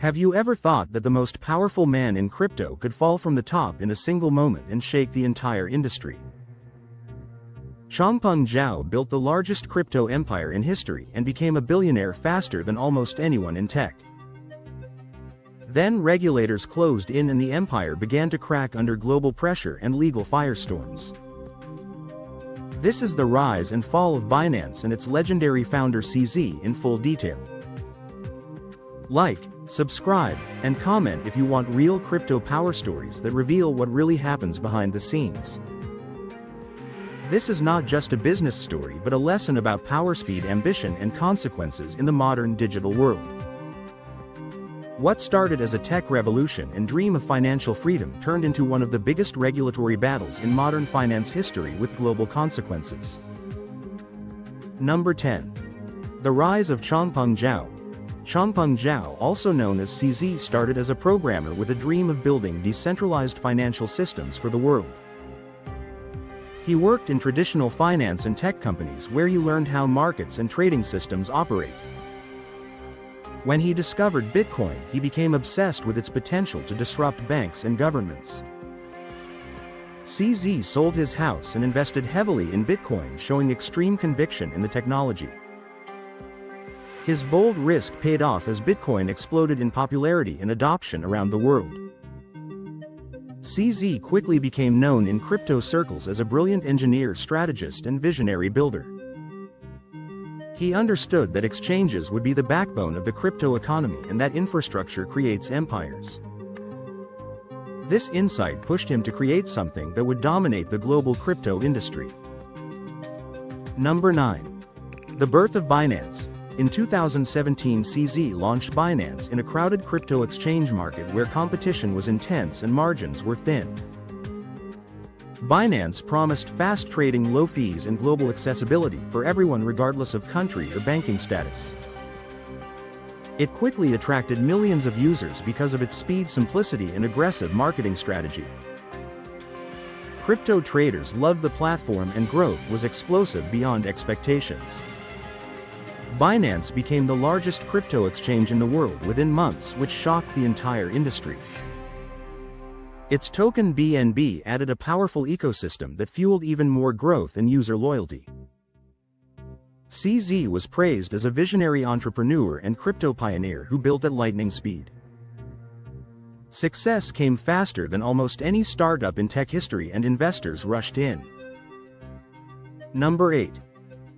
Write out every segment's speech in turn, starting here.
Have you ever thought that the most powerful man in crypto could fall from the top in a single moment and shake the entire industry? Changpeng Zhao built the largest crypto empire in history and became a billionaire faster than almost anyone in tech. Then regulators closed in and the empire began to crack under global pressure and legal firestorms. This is the rise and fall of Binance and its legendary founder CZ in full detail. Like, subscribe, and comment if you want real crypto power stories that reveal what really happens behind the scenes. This is not just a business story but a lesson about power, speed, ambition, and consequences in the modern digital world. What started as a tech revolution and dream of financial freedom turned into one of the biggest regulatory battles in modern finance history with global consequences. Number 10. The rise of Changpeng Zhao. Changpeng Zhao, also known as CZ, started as a programmer with a dream of building decentralized financial systems for the world. He worked in traditional finance and tech companies where he learned how markets and trading systems operate. When he discovered Bitcoin, he became obsessed with its potential to disrupt banks and governments. CZ sold his house and invested heavily in Bitcoin, showing extreme conviction in the technology. His bold risk paid off as Bitcoin exploded in popularity and adoption around the world. CZ quickly became known in crypto circles as a brilliant engineer, strategist, and visionary builder. He understood that exchanges would be the backbone of the crypto economy and that infrastructure creates empires. This insight pushed him to create something that would dominate the global crypto industry. Number 9. The birth of Binance. In 2017, CZ launched Binance in a crowded crypto exchange market where competition was intense and margins were thin. Binance promised fast trading, low fees, and global accessibility for everyone regardless of country or banking status. It quickly attracted millions of users because of its speed, simplicity, and aggressive marketing strategy. Crypto traders loved the platform and growth was explosive beyond expectations. Binance became the largest crypto exchange in the world within months, which shocked the entire industry. Its token BNB added a powerful ecosystem that fueled even more growth and user loyalty. CZ was praised as a visionary entrepreneur and crypto pioneer who built at lightning speed. Success came faster than almost any startup in tech history and investors rushed in. Number 8.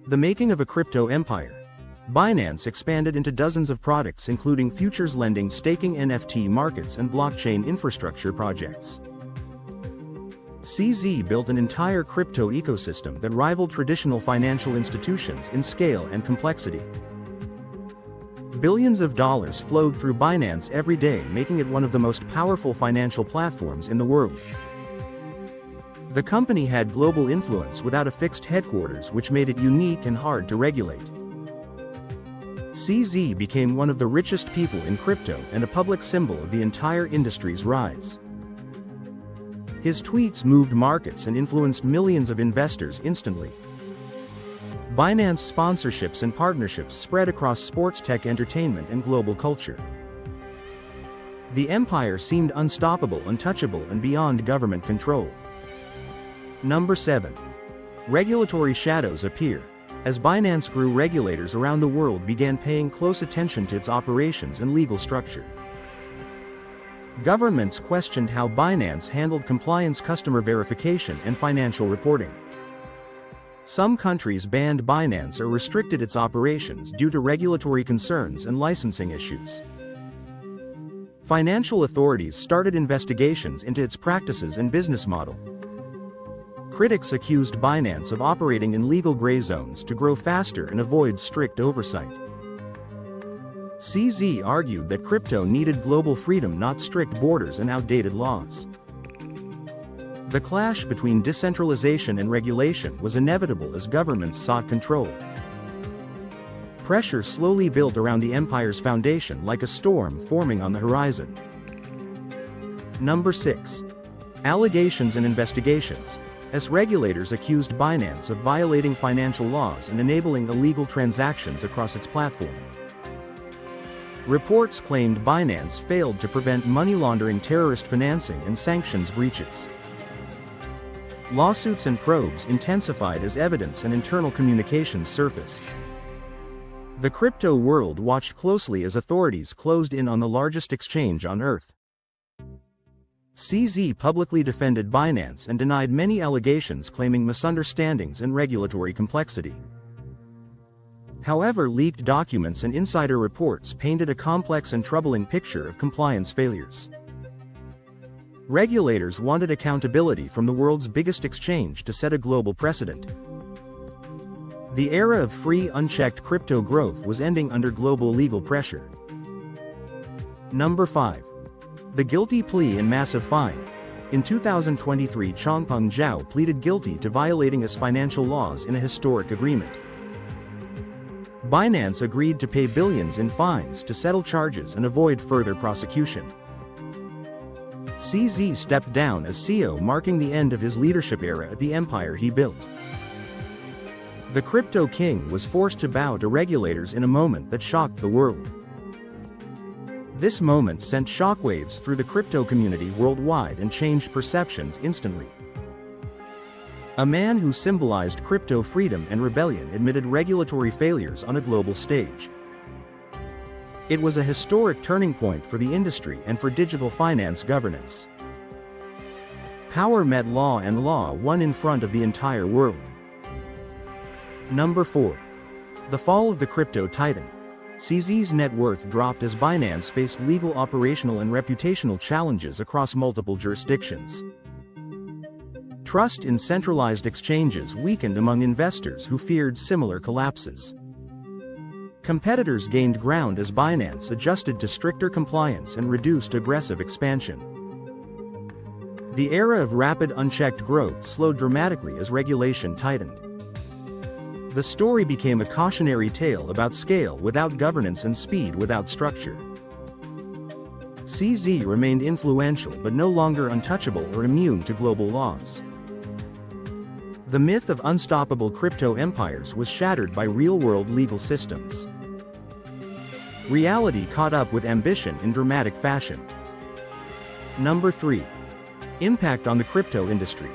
The making of a crypto empire. Binance expanded into dozens of products including futures lending, staking, NFT markets, and blockchain infrastructure projects. CZ built an entire crypto ecosystem that rivaled traditional financial institutions in scale and complexity. Billions of dollars flowed through Binance every day, making it one of the most powerful financial platforms in the world. The company had global influence without a fixed headquarters, which made it unique and hard to regulate. CZ became one of the richest people in crypto and a public symbol of the entire industry's rise. His tweets moved markets and influenced millions of investors instantly. Binance sponsorships and partnerships spread across sports, tech, entertainment, and global culture. The empire seemed unstoppable, untouchable, and beyond government control. Number 7. Regulatory shadows appear. As Binance grew, regulators around the world began paying close attention to its operations and legal structure. Governments questioned how Binance handled compliance, customer verification, and financial reporting. Some countries banned Binance or restricted its operations due to regulatory concerns and licensing issues. Financial authorities started investigations into its practices and business model. Critics accused Binance of operating in legal gray zones to grow faster and avoid strict oversight. CZ argued that crypto needed global freedom, not strict borders and outdated laws. The clash between decentralization and regulation was inevitable as governments sought control. Pressure slowly built around the empire's foundation like a storm forming on the horizon. Number 6. Allegations and investigations. As regulators accused Binance of violating financial laws and enabling illegal transactions across its platform. Reports claimed Binance failed to prevent money laundering, terrorist financing, and sanctions breaches. Lawsuits and probes intensified as evidence and internal communications surfaced. The crypto world watched closely as authorities closed in on the largest exchange on Earth. CZ publicly defended Binance and denied many allegations, claiming misunderstandings and regulatory complexity. However, leaked documents and insider reports painted a complex and troubling picture of compliance failures. Regulators wanted accountability from the world's biggest exchange to set a global precedent. The era of free, unchecked crypto growth was ending under global legal pressure. Number 5. The guilty plea and massive fine. In 2023, Changpeng Zhao pleaded guilty to violating his financial laws in a historic agreement. Binance agreed to pay billions in fines to settle charges and avoid further prosecution. CZ stepped down as CEO, marking the end of his leadership era at the empire he built. The crypto king was forced to bow to regulators in a moment that shocked the world. This moment sent shockwaves through the crypto community worldwide and changed perceptions instantly. A man who symbolized crypto freedom and rebellion admitted regulatory failures on a global stage. It was a historic turning point for the industry and for digital finance governance. Power met law and law won in front of the entire world. Number 4. The fall of the crypto titan. CZ's net worth dropped as Binance faced legal, operational, and reputational challenges across multiple jurisdictions. Trust in centralized exchanges weakened among investors who feared similar collapses. Competitors gained ground as Binance adjusted to stricter compliance and reduced aggressive expansion. The era of rapid, unchecked growth slowed dramatically as regulation tightened. The story became a cautionary tale about scale without governance and speed without structure. CZ remained influential but no longer untouchable or immune to global laws. The myth of unstoppable crypto empires was shattered by real-world legal systems. Reality caught up with ambition in dramatic fashion. Number 3. Impact on the crypto industry.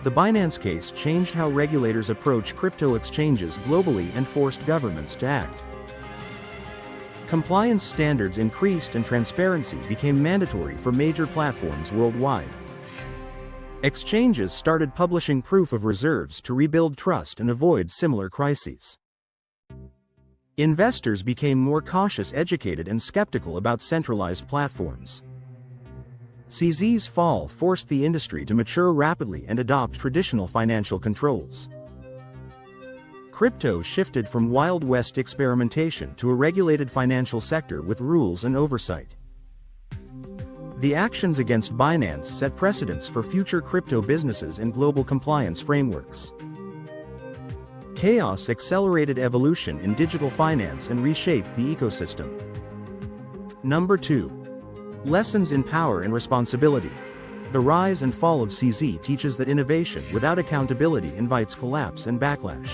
The Binance case changed how regulators approach crypto exchanges globally and forced governments to act. Compliance standards increased and transparency became mandatory for major platforms worldwide. Exchanges started publishing proof of reserves to rebuild trust and avoid similar crises. Investors became more cautious, educated, and skeptical about centralized platforms. CZ's fall forced the industry to mature rapidly and adopt traditional financial controls. Crypto shifted from Wild West experimentation to a regulated financial sector with rules and oversight. The actions against Binance set precedents for future crypto businesses and global compliance frameworks. Chaos accelerated evolution in digital finance and reshaped the ecosystem. Number 2. Lessons in power and responsibility. The rise and fall of CZ teaches that innovation without accountability invites collapse and backlash.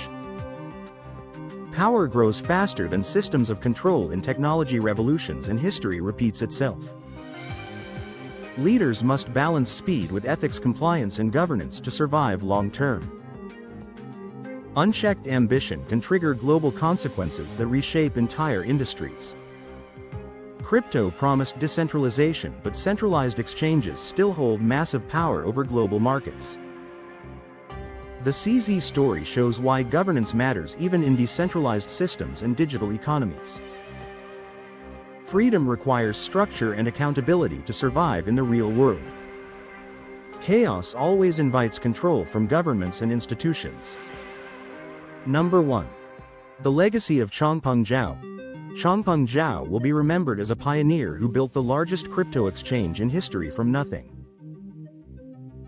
Power grows faster than systems of control in technology revolutions, and history repeats itself. Leaders must balance speed with ethics, compliance, and governance to survive long-term. Unchecked ambition can trigger global consequences that reshape entire industries. Crypto promised decentralization, but centralized exchanges still hold massive power over global markets. The CZ story shows why governance matters even in decentralized systems and digital economies. Freedom requires structure and accountability to survive in the real world. Chaos always invites control from governments and institutions. Number 1. The legacy of Changpeng Zhao. Changpeng Zhao will be remembered as a pioneer who built the largest crypto exchange in history from nothing.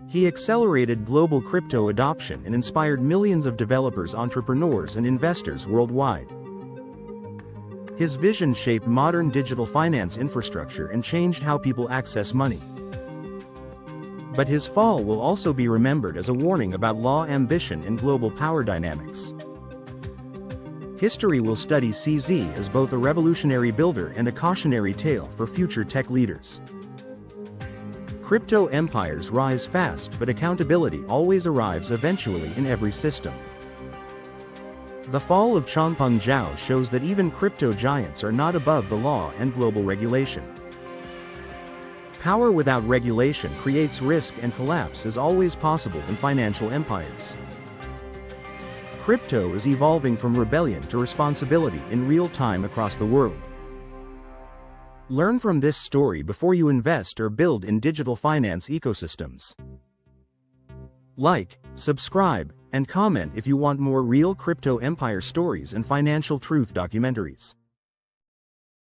He accelerated global crypto adoption and inspired millions of developers, entrepreneurs, and investors worldwide. His vision shaped modern digital finance infrastructure and changed how people access money. But his fall will also be remembered as a warning about law, ambition, and global power dynamics. History will study CZ as both a revolutionary builder and a cautionary tale for future tech leaders. Crypto empires rise fast, but accountability always arrives eventually in every system. The fall of Changpeng Zhao shows that even crypto giants are not above the law and global regulation. Power without regulation creates risk, and collapse is always possible in financial empires. Crypto is evolving from rebellion to responsibility in real time across the world. Learn from this story before you invest or build in digital finance ecosystems. Like, subscribe, and comment if you want more real crypto empire stories and financial truth documentaries.